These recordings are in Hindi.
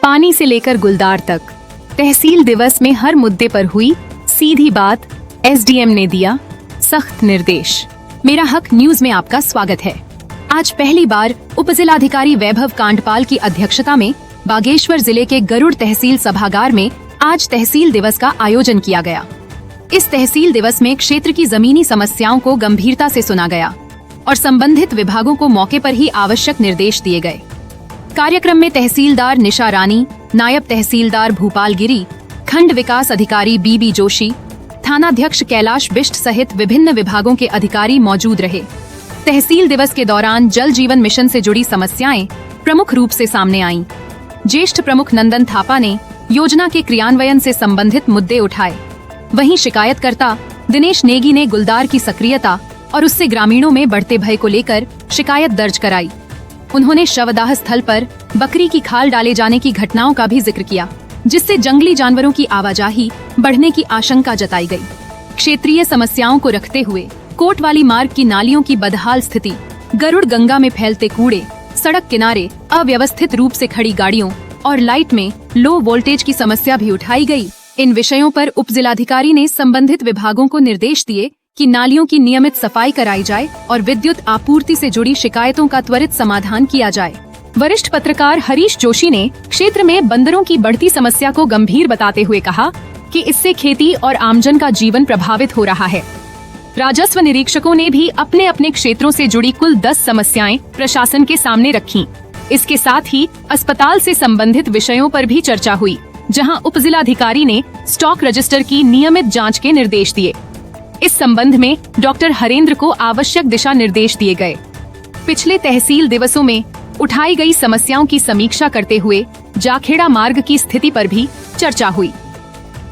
पानी से लेकर गुलदार तक, तहसील दिवस में हर मुद्दे पर हुई सीधी बात। एसडीएम ने दिया सख्त निर्देश। मेरा हक न्यूज में आपका स्वागत है। आज पहली बार उपजिलाधिकारी वैभव कांडपाल की अध्यक्षता में बागेश्वर जिले के गरुड़ तहसील सभागार में आज तहसील दिवस का आयोजन किया गया। इस तहसील दिवस में क्षेत्र की जमीनी समस्याओं को गंभीरता से सुना गया और संबंधित विभागों को मौके पर ही आवश्यक निर्देश दिए गए। कार्यक्रम में तहसीलदार निशा रानी, नायब तहसीलदार भूपाल गिरी, खंड विकास अधिकारी बीबी जोशी, थानाध्यक्ष कैलाश बिष्ट सहित विभिन्न विभागों के अधिकारी मौजूद रहे। तहसील दिवस के दौरान जल जीवन मिशन से जुड़ी समस्याएं प्रमुख रूप से सामने आईं। ज्येष्ठ प्रमुख नंदन थापा ने योजना के क्रियान्वयन से संबंधित मुद्दे उठाए। वहीं शिकायतकर्ता दिनेश नेगी ने गुलदार की सक्रियता और उससे ग्रामीणों में बढ़ते भय को लेकर शिकायत दर्ज कराई। उन्होंने शवदाह स्थल पर बकरी की खाल डाले जाने की घटनाओं का भी जिक्र किया, जिससे जंगली जानवरों की आवाजाही बढ़ने की आशंका जताई गई। क्षेत्रीय समस्याओं को रखते हुए कोटवाली मार्ग की नालियों की बदहाल स्थिति, गरुड़ गंगा में फैलते कूड़े, सड़क किनारे अव्यवस्थित रूप से खड़ी गाड़ियों और लाइट में लो वोल्टेज की समस्या भी उठाई गई। इन विषयों पर उपजिलाधिकारी ने संबंधित विभागों को निर्देश दिए कि नालियों की नियमित सफाई कराई जाए और विद्युत आपूर्ति से जुड़ी शिकायतों का त्वरित समाधान किया जाए। वरिष्ठ पत्रकार हरीश जोशी ने क्षेत्र में बंदरों की बढ़ती समस्या को गंभीर बताते हुए कहा कि इससे खेती और आमजन का जीवन प्रभावित हो रहा है। राजस्व निरीक्षकों ने भी अपने अपने क्षेत्रों से जुड़ी कुल 10 समस्याएं प्रशासन के सामने रखी। इसके साथ ही अस्पताल से संबंधित विषयों पर भी चर्चा हुई, जहां उपजिलाधिकारी ने स्टॉक रजिस्टर की नियमित जांच के निर्देश दिए। इस संबंध में डॉक्टर हरेंद्र को आवश्यक दिशा निर्देश दिए गए। पिछले तहसील दिवसों में उठाई गई समस्याओं की समीक्षा करते हुए जाखेड़ा मार्ग की स्थिति पर भी चर्चा हुई।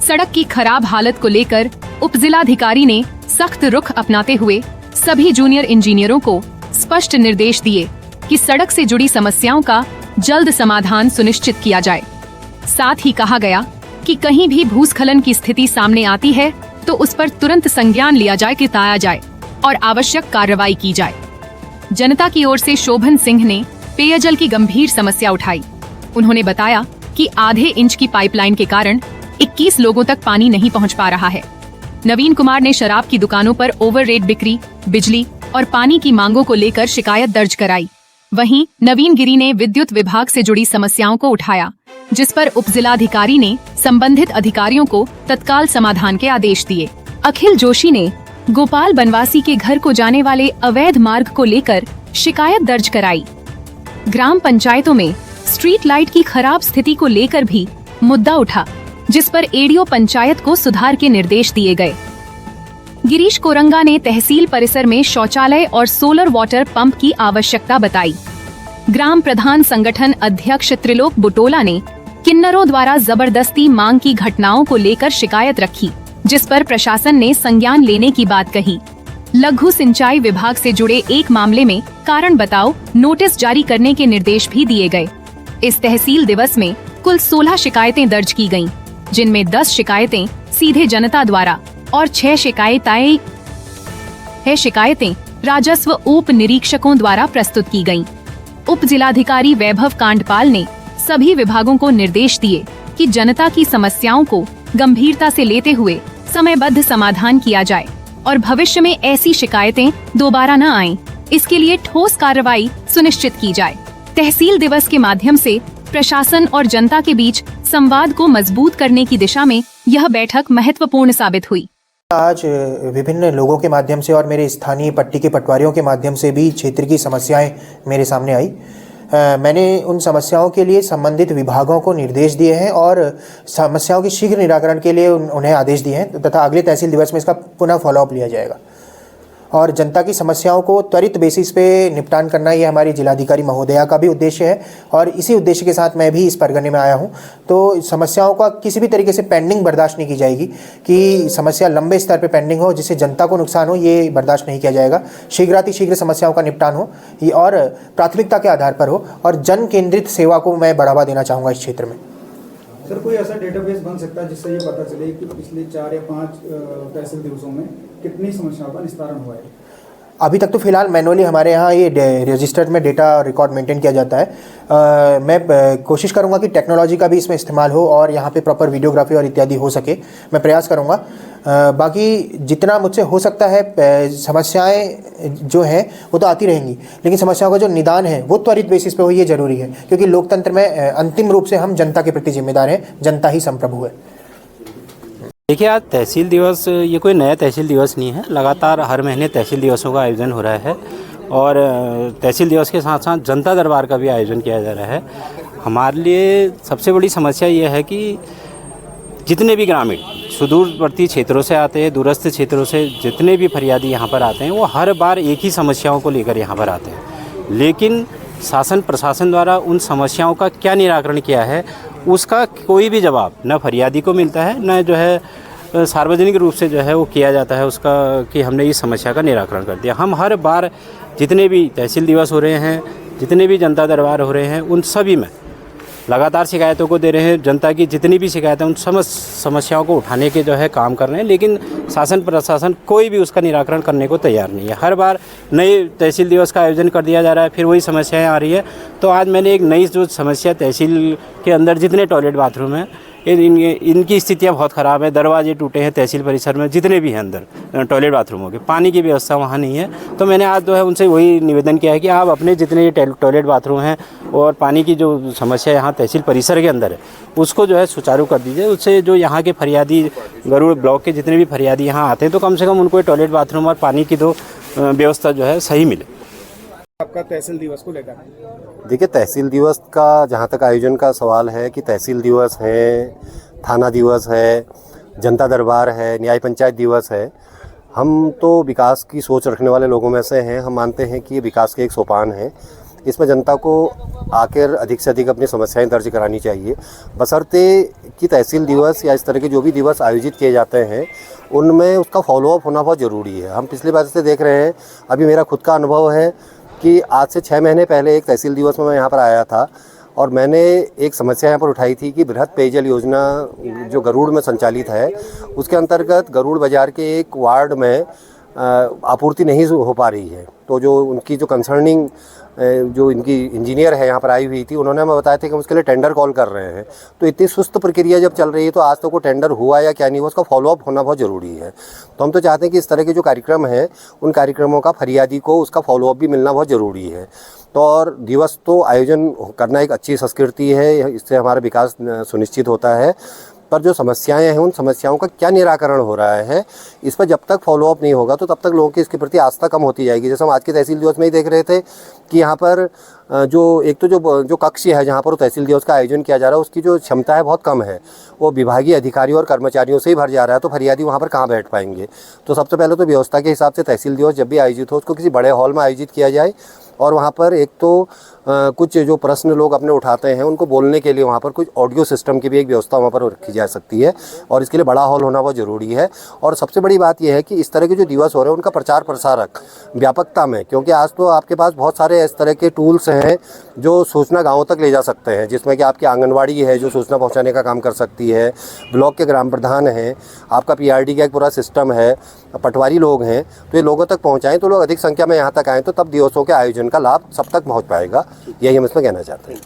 सड़क की खराब हालत को लेकर उपजिलाधिकारी ने सख्त रुख अपनाते हुए सभी जूनियर इंजीनियरों को स्पष्ट निर्देश दिए कि सड़क से जुड़ी समस्याओं का जल्द समाधान सुनिश्चित किया जाए। साथ ही कहा गया कि कहीं भी भूस्खलन की स्थिति सामने आती है तो उस पर तुरंत संज्ञान लिया जाए, किताया जाए और आवश्यक कार्रवाई की जाए। जनता की ओर से शोभन सिंह ने पेयजल की गंभीर समस्या उठाई। उन्होंने बताया कि आधे इंच की पाइपलाइन के कारण 21 लोगों तक पानी नहीं पहुंच पा रहा है। नवीन कुमार ने शराब की दुकानों पर ओवर रेट बिक्री, बिजली और पानी की मांगों को लेकर शिकायत दर्ज कराई। वहीं नवीन गिरी ने विद्युत विभाग से जुड़ी समस्याओं को उठाया, जिस पर उपजिलाधिकारी ने संबंधित अधिकारियों को तत्काल समाधान के आदेश दिए। अखिल जोशी ने गोपाल बनवासी के घर को जाने वाले अवैध मार्ग को लेकर शिकायत दर्ज कराई। ग्राम पंचायतों में स्ट्रीट लाइट की खराब स्थिति को लेकर भी मुद्दा उठा, जिस पर एडीओ पंचायत को सुधार के निर्देश दिए गए। गिरीश कोरंगा ने तहसील परिसर में शौचालय और सोलर वाटर पंप की आवश्यकता बताई। ग्राम प्रधान संगठन अध्यक्ष त्रिलोक बुटोला ने किन्नरों द्वारा जबरदस्ती मांग की घटनाओं को लेकर शिकायत रखी, जिस पर प्रशासन ने संज्ञान लेने की बात कही। लघु सिंचाई विभाग से जुड़े एक मामले में कारण बताओ नोटिस जारी करने के निर्देश भी दिए गए। इस तहसील दिवस में कुल 16 शिकायतें दर्ज की गयीं, जिनमें 10 शिकायतें सीधे जनता द्वारा और 6 शिकायतें राजस्व उप निरीक्षकों द्वारा प्रस्तुत की गयीं। उप जिलाधिकारी वैभव कांडपाल ने सभी विभागों को निर्देश दिए कि जनता की समस्याओं को गंभीरता से लेते हुए समयबद्ध समाधान किया जाए और भविष्य में ऐसी शिकायतें दोबारा न आएं, इसके लिए ठोस कार्रवाई सुनिश्चित की जाए। तहसील दिवस के माध्यम से प्रशासन और जनता के बीच संवाद को मजबूत करने की दिशा में यह बैठक महत्वपूर्ण साबित हुई। आज विभिन्न लोगों के माध्यम से और मेरे स्थानीय पट्टी के पटवारियों के माध्यम से भी क्षेत्र की समस्याएं मेरे सामने आई। मैंने उन समस्याओं के लिए संबंधित विभागों को निर्देश दिए हैं और समस्याओं के शीघ्र निराकरण के लिए उन्हें आदेश दिए हैं तथा अगले तहसील दिवस में इसका पुनः फॉलोअप लिया जाएगा और जनता की समस्याओं को त्वरित बेसिस पे निपटान करना ये हमारी जिलाधिकारी महोदया का भी उद्देश्य है और इसी उद्देश्य के साथ मैं भी इस परगने में आया हूँ। तो समस्याओं का किसी भी तरीके से पेंडिंग बर्दाश्त नहीं की जाएगी कि समस्या लंबे स्तर पे पेंडिंग हो जिससे जनता को नुकसान हो, ये बर्दाश्त नहीं किया जाएगा। शीघ्र समस्याओं का निपटान हो ये और प्राथमिकता के आधार पर हो और जन केंद्रित सेवा को मैं बढ़ावा देना चाहूँगा इस क्षेत्र में। सर, कोई ऐसा डेटाबेस बन सकता है जिससे ये पता चले कि पिछले 4 या 5 तहसील दिवसों में कितनी समस्याओं का निस्तारण हुआ है? अभी तक तो फिलहाल मैनुअली हमारे यहाँ ये रजिस्टर्ड में डेटा रिकॉर्ड मेंटेन किया जाता है। मैं कोशिश करूँगा कि टेक्नोलॉजी का भी इसमें इस्तेमाल हो और यहाँ पे प्रॉपर वीडियोग्राफी और इत्यादि हो सके, मैं प्रयास करूँगा। बाकी जितना मुझसे हो सकता है, समस्याएं जो हैं वो तो आती रहेंगी, लेकिन समस्याओं का जो निदान है वो त्वरित बेसिस पे हो, ये ज़रूरी है, क्योंकि लोकतंत्र में अंतिम रूप से हम जनता के प्रति जिम्मेदार हैं, जनता ही संप्रभु है। देखिए, आज तहसील दिवस ये कोई नया तहसील दिवस नहीं है। लगातार हर महीने तहसील दिवसों का आयोजन हो रहा है और तहसील दिवस के साथ साथ जनता दरबार का भी आयोजन किया जा रहा है। हमारे लिए सबसे बड़ी समस्या ये है कि जितने भी ग्रामीण सुदूरवर्ती क्षेत्रों से आते हैं, दूरस्थ क्षेत्रों से जितने भी फरियादी यहाँ पर आते हैं, वो हर बार एक ही समस्याओं को लेकर यहाँ पर आते हैं, लेकिन शासन प्रशासन द्वारा उन समस्याओं का क्या निराकरण किया है उसका कोई भी जवाब न फरियादी को मिलता है, न जो है सार्वजनिक रूप से जो है वो किया जाता है उसका कि हमने इस समस्या का निराकरण कर दिया। हम हर बार जितने भी तहसील दिवस हो रहे हैं, जितने भी जनता दरबार हो रहे हैं, उन सभी में लगातार शिकायतों को दे रहे हैं। जनता की जितनी भी शिकायतें उन समस्याओं को उठाने के जो है काम कर रहे हैं, लेकिन शासन प्रशासन कोई भी उसका निराकरण करने को तैयार नहीं है। हर बार नए तहसील दिवस का आयोजन कर दिया जा रहा है, फिर वही समस्याएं आ रही है। तो आज मैंने एक नई जो समस्या, तहसील के अंदर जितने टॉयलेट बाथरूम हैं इनकी स्थितियां बहुत ख़राब है। दरवाजे टूटे हैं तहसील परिसर में, जितने भी हैं अंदर टॉयलेट बाथरूमों के, पानी की व्यवस्था वहाँ नहीं है। तो मैंने आज जो है उनसे वही निवेदन किया है कि आप अपने जितने टॉयलेट बाथरूम हैं और पानी की जो समस्या यहाँ तहसील परिसर के अंदर है उसको जो है सुचारू कर दीजिए। उससे जो यहाँ के फरियादी गरुड़ ब्लॉक के जितने भी फरियादी यहाँ आते हैं तो कम से कम उनको टॉयलेट बाथरूम और पानी की तो व्यवस्था जो है सही मिले। आपका तहसील दिवस को लेकर? देखिए, तहसील दिवस का जहाँ तक आयोजन का सवाल है कि तहसील दिवस है, थाना दिवस है, जनता दरबार है, न्याय पंचायत दिवस है, हम तो विकास की सोच रखने वाले लोगों में से हैं। हम मानते हैं कि ये विकास के एक सोपान है। इसमें जनता को आकर अधिक से अधिक अपनी समस्याएं दर्ज करानी चाहिए, बशर्ते कि तहसील दिवस या इस तरह के जो भी दिवस आयोजित किए जाते हैं उनमें उसका फॉलोअप होना बहुत ज़रूरी है। हम पिछली बार से देख रहे हैं, अभी मेरा खुद का अनुभव है कि आज से 6 महीने पहले एक तहसील दिवस में मैं यहाँ पर आया था और मैंने एक समस्या यहाँ पर उठाई थी कि बृहद पेयजल योजना जो गरुड़ में संचालित है उसके अंतर्गत गरुड़ बाज़ार के एक वार्ड में आपूर्ति नहीं हो पा रही है। तो जो उनकी जो कंसर्निंग जो इनकी इंजीनियर है यहाँ पर आई हुई थी, उन्होंने हमें बताया था कि हम उसके लिए टेंडर कॉल कर रहे हैं। तो इतनी सुस्त प्रक्रिया जब चल रही है तो आज तक वो टेंडर हुआ या क्या नहीं हुआ, उसका फॉलोअप होना बहुत ज़रूरी है। तो हम तो चाहते हैं कि इस तरह के जो कार्यक्रम है उन कार्यक्रमों का फरियादी को उसका फॉलोअप भी मिलना बहुत ज़रूरी है। तो और दिवस तो आयोजन करना एक अच्छी संस्कृति है, इससे हमारा विकास सुनिश्चित होता है, पर जो समस्याएं हैं उन समस्याओं का क्या निराकरण हो रहा है इस पर जब तक फॉलोअप नहीं होगा तो तब तक लोगों की इसके प्रति आस्था कम होती जाएगी। जैसे हम आज के तहसील दिवस में ही देख रहे थे कि यहाँ पर जो एक तो जो कक्ष है जहाँ पर तहसील दिवस का आयोजन किया जा रहा है उसकी जो क्षमता है बहुत कम है, वो विभागीय अधिकारियों और कर्मचारियों से ही भर जा रहा है। तो फरियादी वहाँ पर कहाँ बैठ पाएंगे। तो सबसे पहले तो व्यवस्था के हिसाब से तहसील दिवस जब भी आयोजित हो उसको किसी बड़े हॉल में आयोजित किया जाए और वहाँ पर एक तो कुछ जो प्रश्न लोग अपने उठाते हैं उनको बोलने के लिए वहाँ पर कुछ ऑडियो सिस्टम की भी एक व्यवस्था वहाँ पर रखी जा सकती है और इसके लिए बड़ा हॉल होना बहुत ज़रूरी है। और सबसे बड़ी बात यह है कि इस तरह के जो दिवस हो रहे हैं उनका प्रचार प्रसारक व्यापकता में, क्योंकि आज तो आपके पास बहुत सारे इस तरह के टूल्स हैं जो सूचना गाँवों तक ले जा सकते हैं, जिसमें कि आपकी आंगनवाड़ी है जो सूचना पहुँचाने का काम कर सकती है, ब्लॉक के ग्राम प्रधान हैं, आपका PRD का एक पूरा सिस्टम है, पटवारी लोग हैं। तो ये लोगों तक पहुँचाएँ तो लोग अधिक संख्या में यहाँ तक आएँ तो तब दिवसों के आयोजन का लाभ सब तक पहुँच पाएगा। यही हम इसमें कहना चाहते हैं।